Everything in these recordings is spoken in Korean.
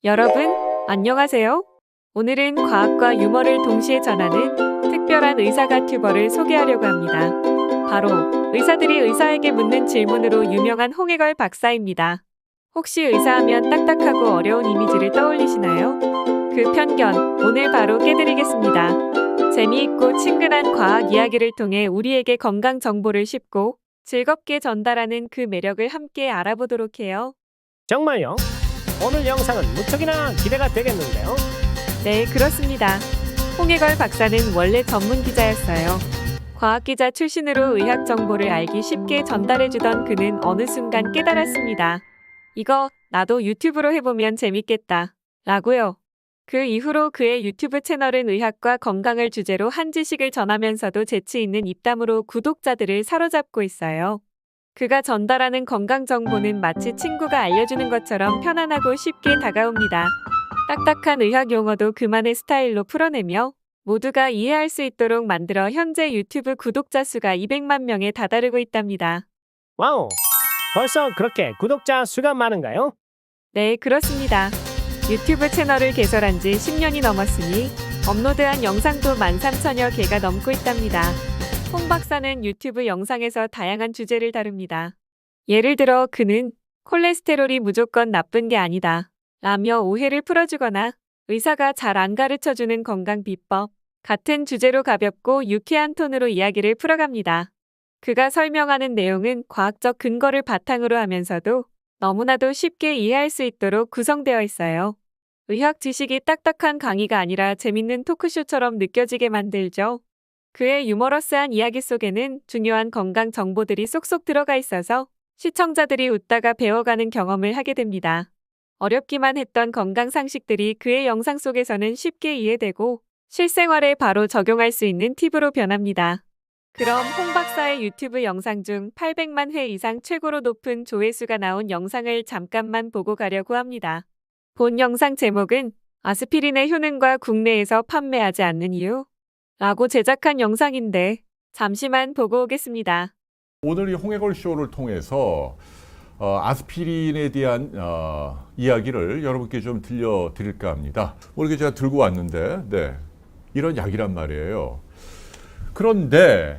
여러분, 안녕하세요. 오늘은 과학과 유머를 동시에 전하는 특별한 의사가 튜버를 소개하려고 합니다. 바로 의사들이 의사에게 묻는 질문으로 유명한 홍해걸 박사입니다. 혹시 의사하면 딱딱하고 어려운 이미지를 떠올리시나요? 그 편견, 오늘 바로 깨드리겠습니다. 재미있고 친근한 과학 이야기를 통해 우리에게 건강 정보를 쉽고 즐겁게 전달하는 그 매력을 함께 알아보도록 해요. 정말요? 오늘 영상은 무척이나 기대가 되겠는데요. 네, 그렇습니다. 홍해걸 박사는 원래 전문 기자였어요. 과학 기자 출신으로 의학 정보를 알기 쉽게 전달해주던 그는 어느 순간 깨달았습니다. 이거 나도 유튜브로 해보면 재밌겠다. 라고요. 그 이후로 그의 유튜브 채널은 의학과 건강을 주제로 한 지식을 전하면서도 재치 있는 입담으로 구독자들을 사로잡고 있어요. 그가 전달하는 건강 정보는 마치 친구가 알려주는 것처럼 편안하고 쉽게 다가옵니다. 딱딱한 의학 용어도 그만의 스타일로 풀어내며 모두가 이해할 수 있도록 만들어 현재 유튜브 구독자 수가 200만 명에 다다르고 있답니다. 와우! 벌써 그렇게 구독자 수가 많은가요? 네, 그렇습니다. 유튜브 채널을 개설한 지 10년이 넘었으니 업로드한 영상도 13,000여 개가 넘고 있답니다. 홍 박사는 유튜브 영상에서 다양한 주제를 다룹니다. 예를 들어 그는 콜레스테롤이 무조건 나쁜 게 아니다 라며 오해를 풀어주거나 의사가 잘 안 가르쳐주는 건강 비법 같은 주제로 가볍고 유쾌한 톤으로 이야기를 풀어갑니다. 그가 설명하는 내용은 과학적 근거를 바탕으로 하면서도 너무나도 쉽게 이해할 수 있도록 구성되어 있어요. 의학 지식이 딱딱한 강의가 아니라 재밌는 토크쇼처럼 느껴지게 만들죠. 그의 유머러스한 이야기 속에는 중요한 건강 정보들이 쏙쏙 들어가 있어서 시청자들이 웃다가 배워가는 경험을 하게 됩니다. 어렵기만 했던 건강 상식들이 그의 영상 속에서는 쉽게 이해되고 실생활에 바로 적용할 수 있는 팁으로 변합니다. 그럼 홍 박사의 유튜브 영상 중 800만 회 이상 최고로 높은 조회수가 나온 영상을 잠깐만 보고 가려고 합니다. 본 영상 제목은 아스피린의 효능과 국내에서 판매하지 않는 이유? 라고 제작한 영상인데 잠시만 보고 오겠습니다. 오늘 이 홍해걸 쇼를 통해서 아스피린에 대한 이야기를 여러분께 좀 들려드릴까 합니다. 오늘 제가 들고 왔는데 이런 약이란 말이에요. 그런데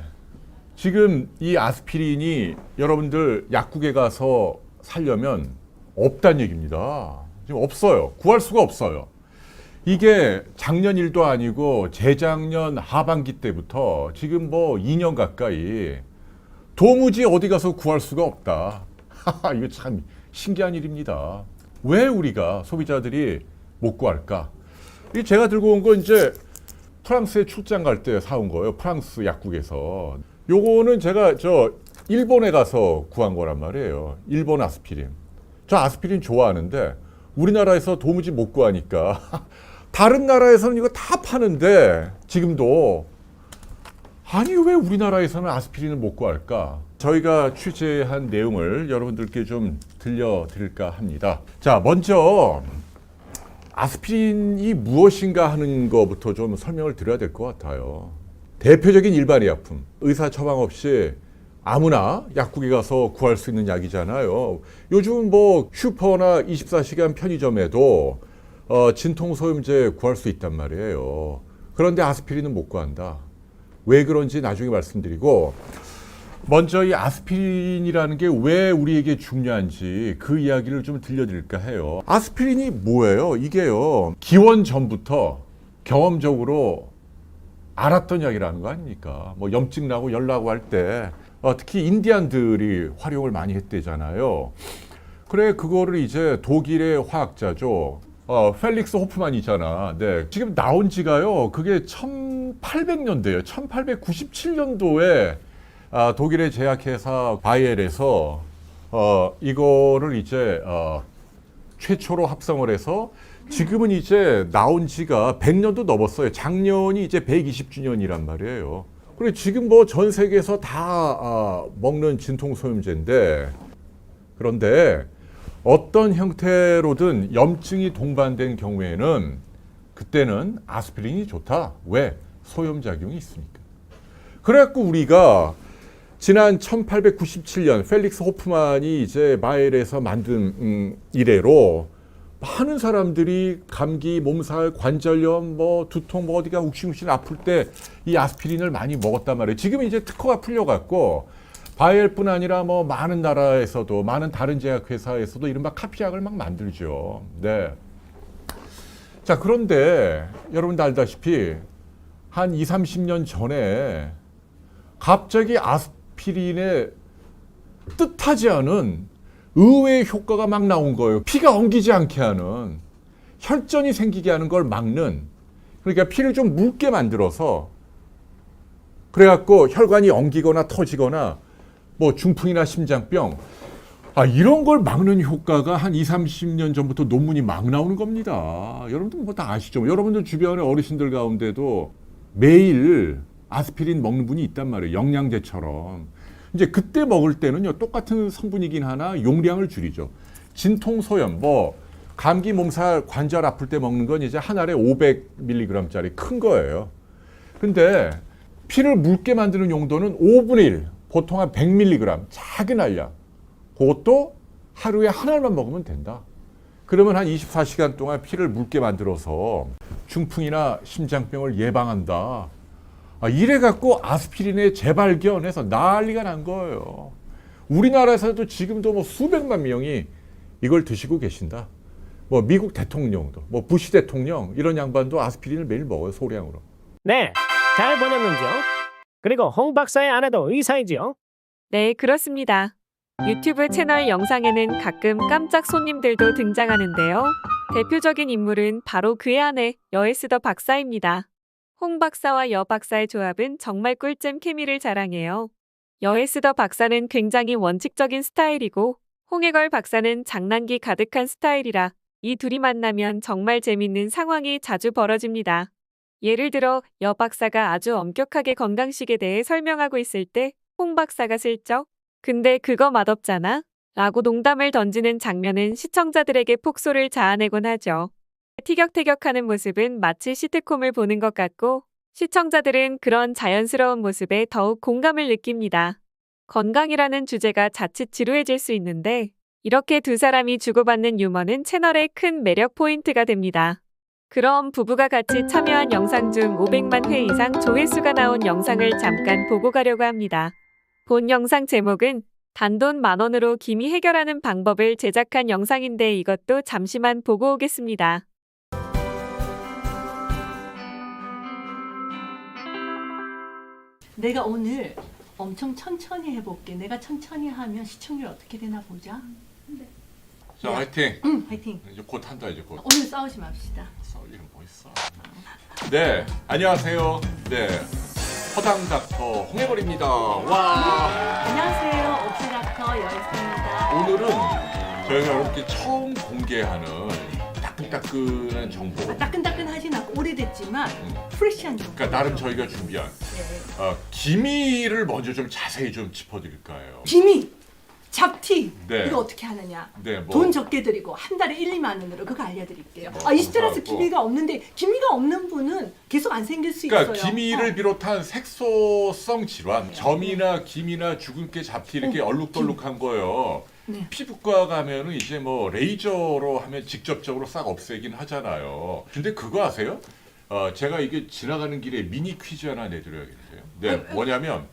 지금 이 아스피린이 여러분들 약국에 가서 사려면 없다는 얘기입니다. 지금 없어요. 구할 수가 없어요. 이게 작년 일도 아니고 재작년 하반기 때부터 지금 뭐 2년 가까이 도무지 어디 가서 구할 수가 없다. 이거 참 신기한 일입니다. 왜 우리가 소비자들이 못 구할까? 이 제가 들고 온 건 이제 프랑스에 출장 갈 때 사온 거예요. 프랑스 약국에서. 요거는 제가 일본에 가서 구한 거란 말이에요. 일본 아스피린. 저 아스피린 좋아하는데 우리나라에서 도무지 못 구하니까 다른 나라에서는 이거 다 파는데 지금도 아니 왜 우리나라에서는 아스피린을 못 구할까? 저희가 취재한 내용을 여러분들께 좀 들려드릴까 합니다. 자, 먼저 아스피린이 무엇인가 하는 것부터 좀 설명을 드려야 될 것 같아요. 대표적인 일반 의약품, 의사 처방 없이 아무나 약국에 가서 구할 수 있는 약이잖아요. 요즘 뭐 슈퍼나 24시간 편의점에도 진통소염제 구할 수 있단 말이에요. 그런데 아스피린은 못 구한다. 왜 그런지 나중에 말씀드리고 먼저 이 아스피린이라는 게 왜 우리에게 중요한지 그 이야기를 좀 들려드릴까 해요. 아스피린이 뭐예요? 이게요. 기원 전부터 경험적으로 알았던 약이라는 거 아닙니까? 뭐 염증 나고 열 나고 할 때 특히 인디안들이 활용을 많이 했대잖아요. 그래 그거를 이제 독일의 화학자죠. 펠릭스 호프만이잖아. 네. 지금 나온 지가요. 그게 1800년대예요. 1897년도에 독일의 제약회사 바이엘에서 이거를 이제 최초로 합성을 해서 지금은 이제 나온 지가 100년도 넘었어요. 작년이 이제 120주년이란 말이에요. 그리고 지금 뭐 전 세계에서 다 먹는 진통소염제인데 그런데 어떤 형태로든 염증이 동반된 경우에는 그때는 아스피린이 좋다. 왜? 소염작용이 있으니까. 그래갖고 우리가 지난 1897년 펠릭스 호프만이 이제 바이엘에서 만든 이래로 많은 사람들이 감기, 몸살, 관절염, 뭐 두통, 뭐 어디가 욱신욱신 아플 때 이 아스피린을 많이 먹었단 말이에요. 지금 이제 특허가 풀려갖고 바이엘뿐 아니라 뭐 많은 나라에서도 많은 다른 제약회사에서도 이른바 카피약을 막 만들죠. 네. 자, 그런데 여러분도 알다시피 한 20, 30년 전에 갑자기 아스피린의 뜻하지 않은 의외의 효과가 막 나온 거예요. 피가 엉기지 않게 하는, 혈전이 생기게 하는 걸 막는, 그러니까 피를 좀 묽게 만들어서 그래갖고 혈관이 엉기거나 터지거나 뭐 중풍이나 심장병 이런 걸 막는 효과가 한 20, 30년 전부터 논문이 막 나오는 겁니다. 여러분들 뭐 다 아시죠? 여러분들 주변의 어르신들 가운데도 매일 아스피린 먹는 분이 있단 말이에요. 영양제처럼. 이제 그때 먹을 때는요, 똑같은 성분이긴 하나 용량을 줄이죠. 진통, 소염, 뭐 감기, 몸살, 관절 아플 때 먹는 건 이제 한 알에 500mg짜리 큰 거예요. 근데 피를 묽게 만드는 용도는 5분의 1, 보통 한 100mg, 작은 알량. 그것도 하루에 한 알만 먹으면 된다. 그러면 한 24시간 동안 피를 묽게 만들어서 중풍이나 심장병을 예방한다. 이래갖고 아스피린의 재발견해서 난리가 난 거예요. 우리나라에서도 지금도 뭐 수백만 명이 이걸 드시고 계신다. 뭐 미국 대통령도, 뭐 부시 대통령 이런 양반도 아스피린을 매일 먹어요, 소량으로. 네, 잘 보냈는지요? 그리고 홍 박사의 아내도 의사이지요? 네, 그렇습니다. 유튜브 채널 영상에는 가끔 깜짝 손님들도 등장하는데요. 대표적인 인물은 바로 그의 아내 여에스더 박사입니다. 홍 박사와 여 박사의 조합은 정말 꿀잼 케미를 자랑해요. 여에스더 박사는 굉장히 원칙적인 스타일이고 홍해걸 박사는 장난기 가득한 스타일이라 이 둘이 만나면 정말 재밌는 상황이 자주 벌어집니다. 예를 들어 여 박사가 아주 엄격하게 건강식에 대해 설명하고 있을 때 홍 박사가 슬쩍 "근데 그거 맛없잖아?" 라고 농담을 던지는 장면은 시청자들에게 폭소를 자아내곤 하죠. 티격태격하는 모습은 마치 시트콤을 보는 것 같고 시청자들은 그런 자연스러운 모습에 더욱 공감을 느낍니다. 건강이라는 주제가 자칫 지루해질 수 있는데 이렇게 두 사람이 주고받는 유머는 채널의 큰 매력 포인트가 됩니다. 그럼 부부가 같이 참여한 영상 중 500만 회 이상 조회수가 나온 영상을 잠깐 보고 가려고 합니다. 본 영상 제목은 단돈 10,000원으로 기미 해결하는 방법을 제작한 영상인데 이것도 잠시만 보고 오겠습니다. 내가 오늘 엄청 천천히 해볼게. 내가 천천히 하면 시청률 어떻게 되나 보자. 자, 화이팅. 화이팅. 이제 곧 한다, 이제 곧. 오늘 싸우지 맙시다. 싸울 일은 뭐 있어. 네, 안녕하세요. 네, 허당 닥터 홍해걸입니다. 와. 안녕하세요. 오피닥터 여있습니다. 오늘은 저희가 여러분께 처음 공개하는 따끈따끈한 정보. 따끈따끈하진 않고 오래됐지만 프레시한 정보. 그러니까 나름 저희가 준비한 네. 기미를 먼저 좀 자세히 좀 짚어드릴까요? 기미, 잡티 네. 이거 어떻게 하느냐. 네, 뭐 돈 적게 드리고 한 달에 1, 2만 원으로 그거 알려드릴게요. 뭐, 20대라서 감사하고. 기미가 없는데 기미가 없는 분은 계속 안 생길 수 그러니까 있어요. 기미를 비롯한 색소성 질환, 점이나 기미나 주근깨, 잡티 이렇게 얼룩덜룩한 거요. 네. 피부과 가면은 이제 뭐 레이저로 하면 직접적으로 싹 없애긴 하잖아요. 근데 그거 아세요? 제가 이게 지나가는 길에 미니 퀴즈 하나 내드려야겠어요. 네, 뭐냐면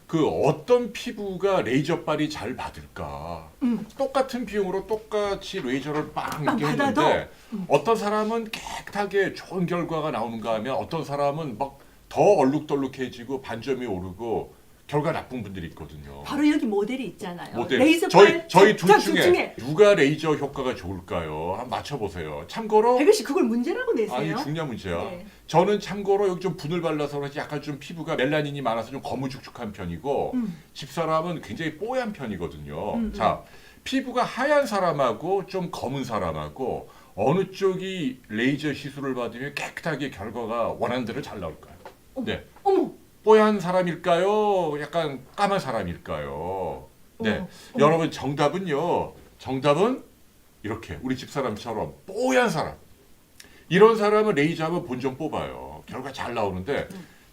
그 어떤 피부가 레이저빨이 잘 받을까? 똑같은 비용으로 똑같이 레이저를 빵 이렇게 받아도? 했는데 어떤 사람은 깨끗하게 좋은 결과가 나오는가 하면 어떤 사람은 막 더 얼룩덜룩해지고 반점이 오르고 결과 나쁜 분들이 있거든요. 바로 여기 모델이 있잖아요. 모델. 레이저 저희 둘 중에 누가 레이저 효과가 좋을까요? 한번 맞춰보세요. 참고로 백일 씨 그걸 문제라고 내세요? 아니 중요한 문제야. 네. 저는 참고로 여기 좀 분을 발라서 그런지 약간 좀 피부가 멜라닌이 많아서 좀 거무죽죽한 편이고 집사람은 굉장히 뽀얀 편이거든요. 자, 피부가 하얀 사람하고 좀 검은 사람하고 어느 쪽이 레이저 시술을 받으면 깨끗하게 결과가 원하는 대로 잘 나올까요? 네. 어머. 뽀얀 사람일까요? 약간 까만 사람일까요? 네. 여러분 정답은요. 정답은 이렇게 우리 집사람처럼 뽀얀 사람. 이런 사람은 레이저 하면 본전 뽑아요. 결과 잘 나오는데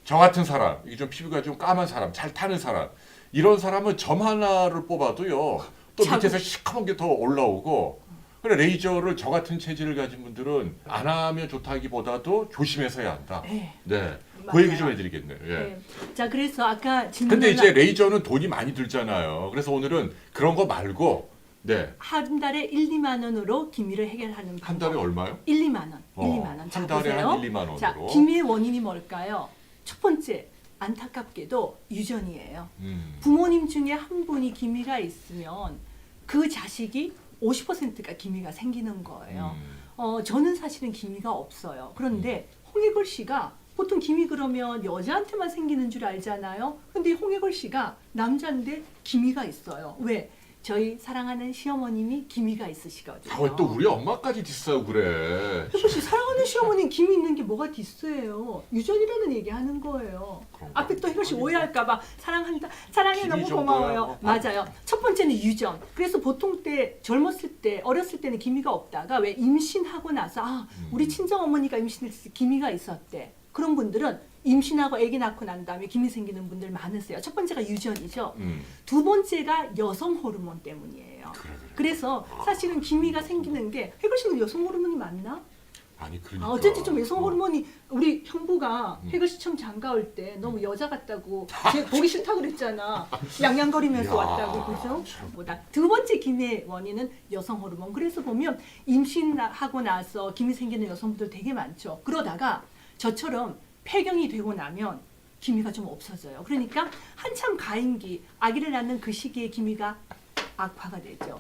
저 같은 사람, 이게 좀 피부가 좀 까만 사람, 잘 타는 사람. 이런 사람은 점 하나를 뽑아도요. 또 자국. 밑에서 시커먼 게 더 올라오고 그래 레이저를 저 같은 체질을 가진 분들은 안 하면 좋다기보다도 조심해서 해야 한다. 네. 네. 그 맞아요. 얘기 좀 해드리겠네요. 예. 네. 자, 그래서 아까 근데 이제 질문을 레이저는 돈이 많이 들잖아요. 그래서 오늘은 그런 거 말고 네. 한 달에 1, 2만 원으로 기미를 해결하는 한 방법. 달에 얼마요? 1, 2만 원. 1, 2만 원. 한 달에 한 1, 2만 원으로. 자, 기미의 원인이 뭘까요? 첫 번째, 안타깝게도 유전이에요. 부모님 중에 한 분이 기미가 있으면 그 자식이 50%가 기미가 생기는 거예요. 저는 사실은 기미가 없어요. 그런데 홍익걸 씨가 보통 기미 그러면 여자한테만 생기는 줄 알잖아요. 근데 홍익걸 씨가 남자인데 기미가 있어요. 왜? 저희 사랑하는 시어머님이 기미가 있으시거든요. 아, 왜 또 우리 엄마까지 디스하고 그래. 혜고 씨 사랑하는 시어머님 기미 있는 게 뭐가 디스해요? 유전이라는 얘기하는 거예요. 그런가? 앞에 또 혜고 씨 오해할까봐 사랑한다, 사랑해 기미 너무 정도야 고마워요. 뭐. 맞아요. 첫 번째는 유전. 그래서 보통 때 젊었을 때 어렸을 때는 기미가 없다가 왜 임신하고 나서 우리 친정 어머니가 임신했을 때 기미가 있었대. 그런 분들은 임신하고 아기 낳고 난 다음에 기미 생기는 분들 많으세요. 첫 번째가 유전이죠. 두 번째가 여성 호르몬 때문이에요. 그래. 그래서 사실은 기미가 생기는 게 혜걸 씨는 여성 호르몬이 맞나? 아니 그러니까. 어쩐지 좀 여성 호르몬이 우리 형부가 혜걸 씨 처음 장가 올 때 너무 여자 같다고 쟤 보기 싫다 그랬잖아. 양양거리면서 이야, 왔다고 그죠? 참. 보다 두 번째 기미의 원인은 여성 호르몬. 그래서 보면 임신하고 나서 기미 생기는 여성분들 되게 많죠. 그러다가 저처럼 폐경이 되고 나면 기미가 좀 없어져요. 그러니까 한참 가임기, 아기를 낳는 그 시기에 기미가 악화가 되죠.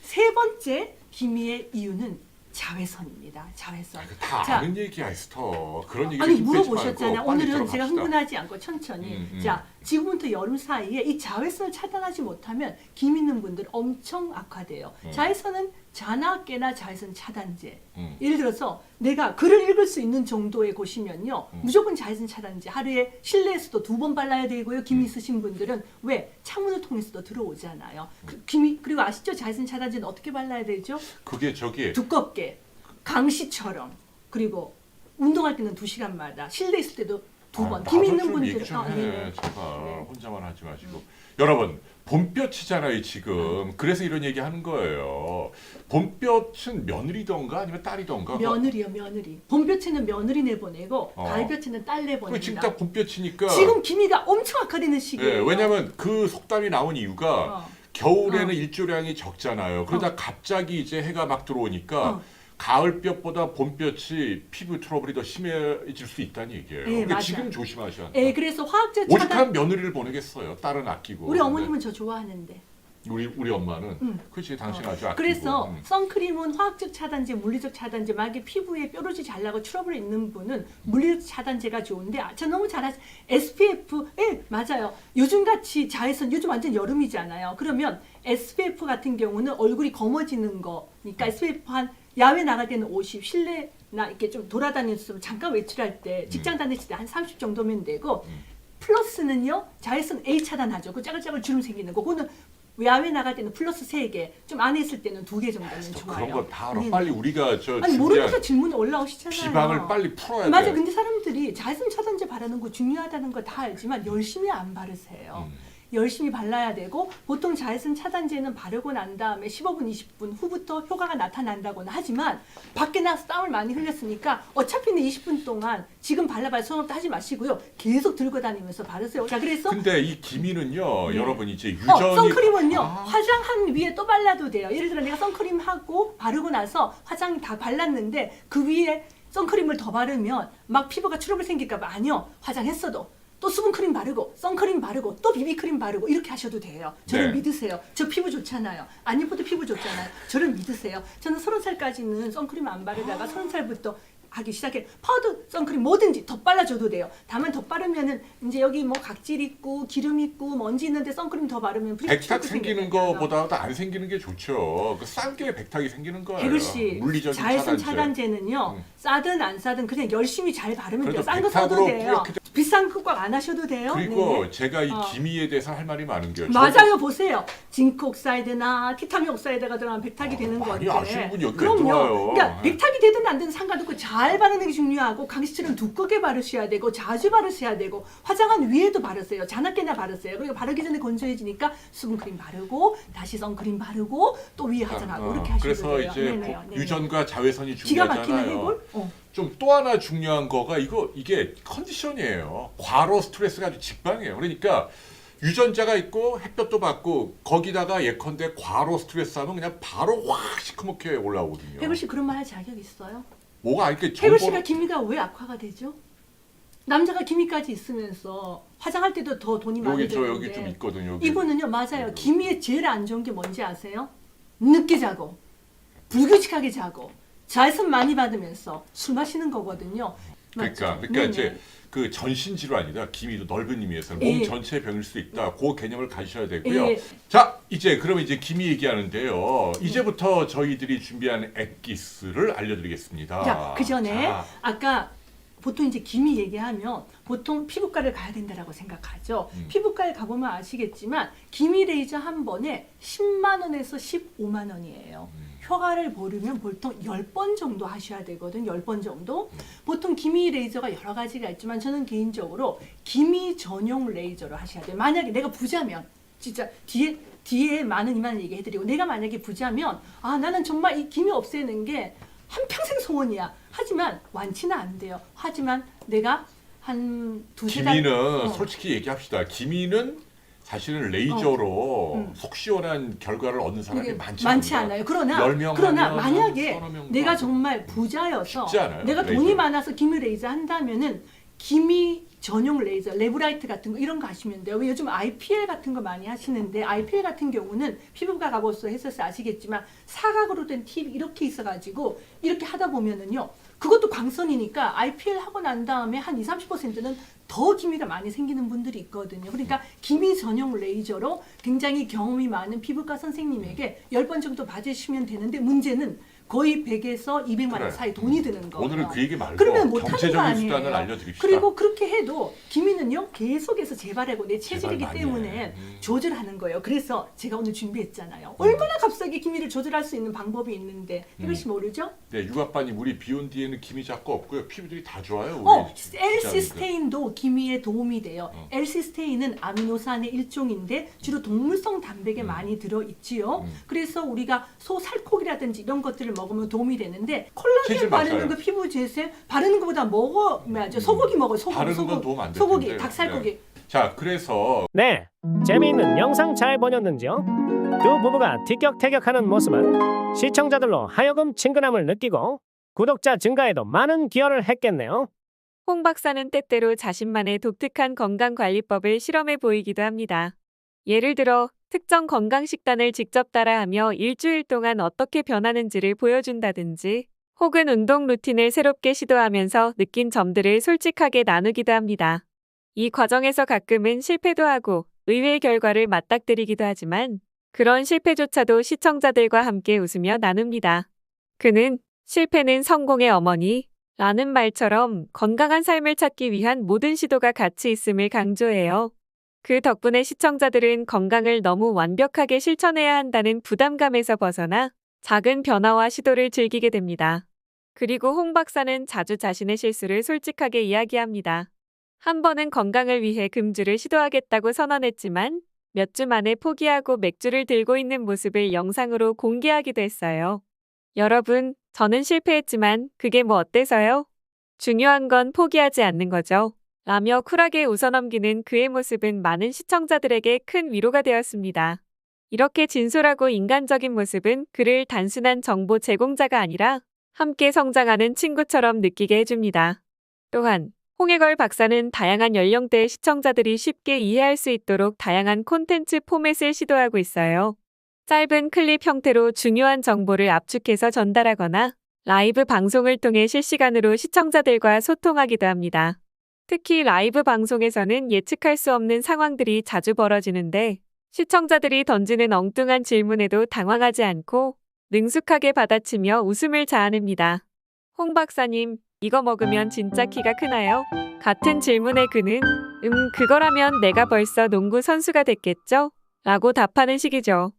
세 번째 기미의 이유는 자외선입니다. 자외선. 다 자, 아는 얘기야, 에스터. 그런 얘기 아니 좀 빼지 물어보셨잖아요. 말고 빨리 오늘은 제가 들어갑시다. 흥분하지 않고 천천히. 자, 지금부터 여름 사이에 이 자외선을 차단하지 못하면 기미 있는 분들 엄청 악화돼요. 자외선은 자나 깨나 자외선 차단제. 예를 들어서 내가 글을 읽을 수 있는 정도에 보시면요. 무조건 자외선 차단제. 하루에 실내에서도 2번 발라야 되고요. 기미 있으신 분들은 왜? 창문을 통해서도 들어오잖아요. 그리고 아시죠? 자외선 차단제는 어떻게 발라야 되죠? 그게 저기 두껍게 강시처럼. 그리고 운동할 때는 2시간마다 실내 있을 때도 2번. 기미 있는 분들은 얘기 좀 해. 네네. 제발 네. 혼자만 하지 마시고. 여러분 봄볕이잖아요 지금. 그래서 이런 얘기 하는 거예요. 봄볕은 며느리던가 아니면 딸이던가. 며느리요, 며느리. 봄볕에는 며느리 내보내고 가을볕에는 딸 그 내보낸다. 지금 딱 봄볕이니까. 지금 기미가 엄청 악화되는 시기예요. 예, 왜냐면 그 속담이 나온 이유가 겨울에는 일조량이 적잖아요. 그러다 갑자기 이제 해가 막 들어오니까 가을볕보다 봄볕이 피부 트러블이 더 심해질 수 있다는 얘기예요. 네, 그러니까 맞아요. 지금 조심하셔야 한다. 예, 그래서 화학제 오직한 차단. 며느리를 보내겠어요. 딸은 아끼고. 우리 어머님은 저 좋아하는데. 우리 엄마는 그렇지 당신 아주 아끼고. 그래서 선크림은 화학적 차단제, 물리적 차단제, 만약에 피부에 뾰루지 잘 나고 트러블 있는 분은 물리적 차단제가 좋은데 저 너무 잘하시 SPF, 예, 맞아요. 요즘같이 자외선, 요즘 완전 여름이잖아요. 그러면 SPF 같은 경우는 얼굴이 검어지는 거니까 SPF 한 야외 나갈 때는 50, 실내나 이렇게 좀 돌아다니면서 잠깐 외출할 때 직장 다니실 때 한 30 정도면 되고 플러스는요 자외선 A 차단하죠. 그 짜글짜글 주름 생기는 거. 그거는 야외 나갈 때는 플러스 3개, 좀 안에 있을 때는 2개 정도는 좋아요. 그런 거 다 알아. 네. 빨리 우리가 저 아니 준비한 모르면서 질문이 올라오시잖아요. 지방을 빨리 풀어야 맞아. 돼. 근데 사람들이 자외선 차단제 바르는 거 중요하다는 거 다 알지만 열심히 안 바르세요. 열심히 발라야 되고 보통 자외선 차단제는 바르고 난 다음에 15분, 20분 후부터 효과가 나타난다고는 하지만 밖에 나가서 땀을 많이 흘렸으니까 어차피 20분 동안 지금 발라봐야 소용없다 하지 마시고요. 계속 들고 다니면서 바르세요. 자, 그래서 근데 이 기미는요, 네. 여러분 이제 유전이 선크림은요 화장한 위에 또 발라도 돼요. 예를 들어 내가 선크림 하고 바르고 나서 화장 다 발랐는데 그 위에 선크림을 더 바르면 막 피부가 트러블 생길까봐 아니요. 화장했어도 또 수분크림 바르고 선크림 바르고 또 비비크림 바르고 이렇게 하셔도 돼요. 저를 네. 믿으세요. 저 피부 좋잖아요. 안 예뻐도 피부 좋잖아요. 저를 믿으세요. 저는 30살까지는 선크림 안 바르다가 30살부터 하기 시작해. 파우더, 선크림 뭐든지 덧 발라줘도 돼요. 다만 덧 바르면은 이제 여기 뭐 각질 있고 기름 있고 먼지 있는데 선크림 더 바르면 백탁 생기는 거보다도 안 생기는 게 좋죠. 그 싼 게 백탁이 생기는 거예요. 백을 씨, 물리적인 자외선 차단제. 차단제는요 싸든 안 싸든 그냥 열심히 잘 바르면 돼요. 그래도 싼 거 써도 백탁으로 돼요. 뿌옇게 비싼 거 꼭 안 하셔도 돼요. 그리고 네. 제가 이 기미에 대해서 할 말이 많은 게요. 맞아요. 보세요. 징크 옥사이드나 티타늄 옥사이드가 들어가면 백탁이 되는 많이 건데. 아시는 분이 여기 왜 그럼요. 들어와요? 그러니까 백탁이 되든 안 되든 상관없고 잘 바르는 게 중요하고 강시칠은 두껍게 바르셔야 되고 자주 바르셔야 되고 화장한 위에도 바르세요. 자나깨나 바르세요. 그리고 바르기 전에 건조해지니까 수분크림 바르고 다시 선크림 바르고 또 위에 화장하고 이렇게 하셔도 그래서 돼요. 이제 네네요. 네네. 유전과 자외선이 기가 막히는 중요하잖아요. 해골? 좀 또 하나 중요한 거가 이게 컨디션이에요. 과로 스트레스가 아주 직방이에요. 그러니까 유전자가 있고 햇볕도 받고 거기다가 예컨대 과로 스트레스 하면 그냥 바로 확 시커멓게 올라오거든요. 해골 씨 그런 말 할 자격 있어요? 뭐가 이렇게 해골 씨가 기미가 왜 악화가 되죠? 남자가 기미까지 있으면서 화장할 때도 더 돈이 많이 여기 드는데 여기 좀 있거든요. 여기. 이분은요 맞아요. 기미에 제일 안 좋은 게 뭔지 아세요? 늦게 자고 불규칙하게 자고 자외선 많이 받으면서 술 마시는 거거든요. 그러니까 맞죠? 네네. 이제 그 전신 질환이다. 기미도 넓은 의미에서는 예. 몸 전체의 병일 수 있다. 그 개념을 가지셔야 되고요. 예. 자, 그러면 이제 기미 얘기하는데요. 이제부터 저희들이 준비한 액기스를 알려드리겠습니다. 자, 그 전에 자, 아까 보통 이제 기미 얘기하면 보통 피부과를 가야 된다라고 생각하죠. 음. 피부과에 가보면 아시겠지만 기미 레이저 한 번에 10만 원에서 15만 원이에요. 효과를 보려면 보통 10번 정도 하셔야 되거든. 10번 정도. 보통 기미 레이저가 여러 가지가 있지만 저는 개인적으로 기미 전용 레이저로 하셔야 돼요. 만약에 내가 부자면 진짜 뒤에 많은 이만 얘기해드리고 내가 만약에 부자면 나는 정말 이 기미 없애는 게 한평생 소원이야. 하지만 완치는 안 돼요. 하지만 내가 한 두세 달 기미는 솔직히 얘기합시다. 기미는 사실은 레이저로 속 시원한 결과를 얻는 사람이 많지 않아요. 그러나 10명 그러나 하면 만약에 서너 명도 내가 안 정말 부자여서 쉽지 않아요, 내가 레이저. 돈이 많아서 기미 레이저 한다면은 기미 전용 레이저, 레브라이트 같은 거 이런 거 하시면 돼요. 왜 요즘 IPL 같은 거 많이 하시는데 IPL 같은 경우는 피부과 가보서 했어서 아시겠지만 사각으로 된 팁이 이렇게 있어가지고 이렇게 하다 보면은요. 그것도 광선이니까 IPL 하고 난 다음에 한 20-30%는 더 기미가 많이 생기는 분들이 있거든요. 그러니까 기미 전용 레이저로 굉장히 경험이 많은 피부과 선생님에게 10번 정도 받으시면 되는데 문제는 거의 100에서 200만 원 그래. 사이 돈이 드는 거예요. 오늘은 그 얘기 말고 그러면 못하는 거 경제적인 아니에요. 수단을 알려드립시다. 그리고 그렇게 해도 기미는요 계속해서 재발하고 내 체질이기 재발 많이 때문에 해. 조절하는 거예요. 그래서 제가 오늘 준비했잖아요. 얼마나 갑자기 기미를 조절할 수 있는 방법이 있는데 이것이 모르죠? 네, 육아빠님 우리 비온 뒤에는 기미 자꾸 없고요. 피부들이 다 좋아요. 우리 L-시스테인도 기미에 도움이 돼요. L-시스테인은 아미노산의 일종인데 주로 동물성 단백에 많이 들어있지요. 그래서 우리가 소 살코기라든지 이런 것들을 먹으면 도움이 되는데 콜라겐 체질 바르는 맞아요. 거 피부 재생 바르는 것보다 먹어야죠. 소고기 먹어요. 바르는 건 도움 안 될 소고기, 텐데. 닭살코기. 네. 자, 그래서 네, 재미있는 영상 잘 보셨는지요? 두 부부가 티격태격하는 모습은 시청자들로 하여금 친근함을 느끼고 구독자 증가에도 많은 기여를 했겠네요. 홍 박사는 때때로 자신만의 독특한 건강관리법을 실험해 보이기도 합니다. 예를 들어 특정 건강식단을 직접 따라하며 일주일 동안 어떻게 변하는지를 보여준다든지 혹은 운동 루틴을 새롭게 시도하면서 느낀 점들을 솔직하게 나누기도 합니다. 이 과정에서 가끔은 실패도 하고 의외의 결과를 맞닥뜨리기도 하지만 그런 실패조차도 시청자들과 함께 웃으며 나눕니다. 그는 실패는 성공의 어머니 라는 말처럼 건강한 삶을 찾기 위한 모든 시도가 가치 있음을 강조해요. 그 덕분에 시청자들은 건강을 너무 완벽하게 실천해야 한다는 부담감에서 벗어나 작은 변화와 시도를 즐기게 됩니다. 그리고 홍 박사는 자주 자신의 실수를 솔직하게 이야기합니다. 한 번은 건강을 위해 금주를 시도하겠다고 선언했지만 몇 주 만에 포기하고 맥주를 들고 있는 모습을 영상으로 공개하기도 했어요. 여러분, 저는 실패했지만 그게 뭐 어때서요? 중요한 건 포기하지 않는 거죠. 라며 쿨하게 웃어넘기는 그의 모습은 많은 시청자들에게 큰 위로가 되었습니다. 이렇게 진솔하고 인간적인 모습은 그를 단순한 정보 제공자가 아니라 함께 성장하는 친구처럼 느끼게 해줍니다. 또한 홍해걸 박사는 다양한 연령대의 시청자들이 쉽게 이해할 수 있도록 다양한 콘텐츠 포맷을 시도하고 있어요. 짧은 클립 형태로 중요한 정보를 압축해서 전달하거나 라이브 방송을 통해 실시간으로 시청자들과 소통하기도 합니다. 특히 라이브 방송에서는 예측할 수 없는 상황들이 자주 벌어지는데 시청자들이 던지는 엉뚱한 질문에도 당황하지 않고 능숙하게 받아치며 웃음을 자아냅니다. 홍 박사님, 이거 먹으면 진짜 키가 크나요? 같은 질문에 그는 그거라면 내가 벌써 농구 선수가 됐겠죠? 라고 답하는 식이죠.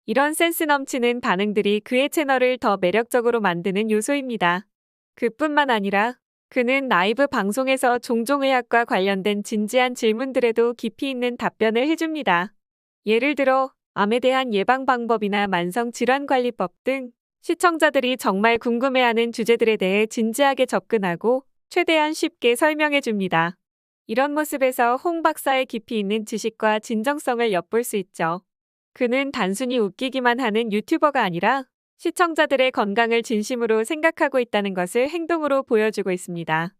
이런 센스 넘치는 반응들이 그의 채널을 더 매력적으로 만드는 요소입니다. 그뿐만 아니라 그는 라이브 방송에서 종종 의학과 관련된 진지한 질문들에도 깊이 있는 답변을 해줍니다. 예를 들어 암에 대한 예방 방법이나 만성 질환 관리법 등 시청자들이 정말 궁금해하는 주제들에 대해 진지하게 접근하고 최대한 쉽게 설명해 줍니다. 이런 모습에서 홍 박사의 깊이 있는 지식과 진정성을 엿볼 수 있죠. 그는 단순히 웃기기만 하는 유튜버가 아니라 시청자들의 건강을 진심으로 생각하고 있다는 것을 행동으로 보여주고 있습니다.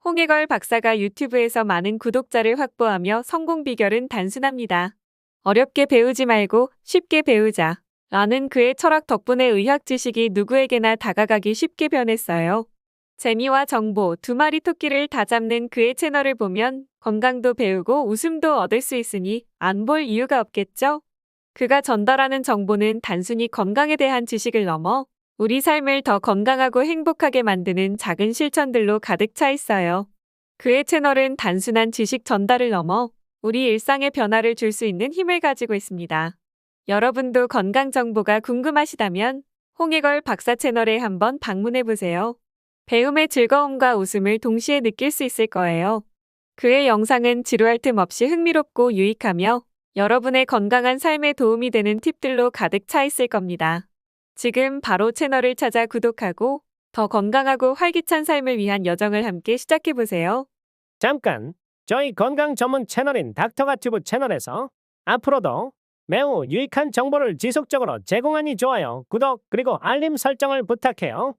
홍해걸 박사가 유튜브에서 많은 구독자를 확보하며 성공 비결은 단순합니다. 어렵게 배우지 말고 쉽게 배우자. 라는 그의 철학 덕분에 의학 지식이 누구에게나 다가가기 쉽게 변했어요. 재미와 정보 두 마리 토끼를 다 잡는 그의 채널을 보면 건강도 배우고 웃음도 얻을 수 있으니 안 볼 이유가 없겠죠? 그가 전달하는 정보는 단순히 건강에 대한 지식을 넘어 우리 삶을 더 건강하고 행복하게 만드는 작은 실천들로 가득 차 있어요. 그의 채널은 단순한 지식 전달을 넘어 우리 일상에 변화를 줄 수 있는 힘을 가지고 있습니다. 여러분도 건강 정보가 궁금하시다면 홍해걸 박사 채널에 한번 방문해보세요. 배움의 즐거움과 웃음을 동시에 느낄 수 있을 거예요. 그의 영상은 지루할 틈 없이 흥미롭고 유익하며 여러분의 건강한 삶에 도움이 되는 팁들로 가득 차 있을 겁니다. 지금 바로 채널을 찾아 구독하고 더 건강하고 활기찬 삶을 위한 여정을 함께 시작해보세요. 잠깐, 저희 건강 전문 채널인 닥터가튜브 채널에서 앞으로도 매우 유익한 정보를 지속적으로 제공하니 좋아요, 구독, 그리고 알림 설정을 부탁해요.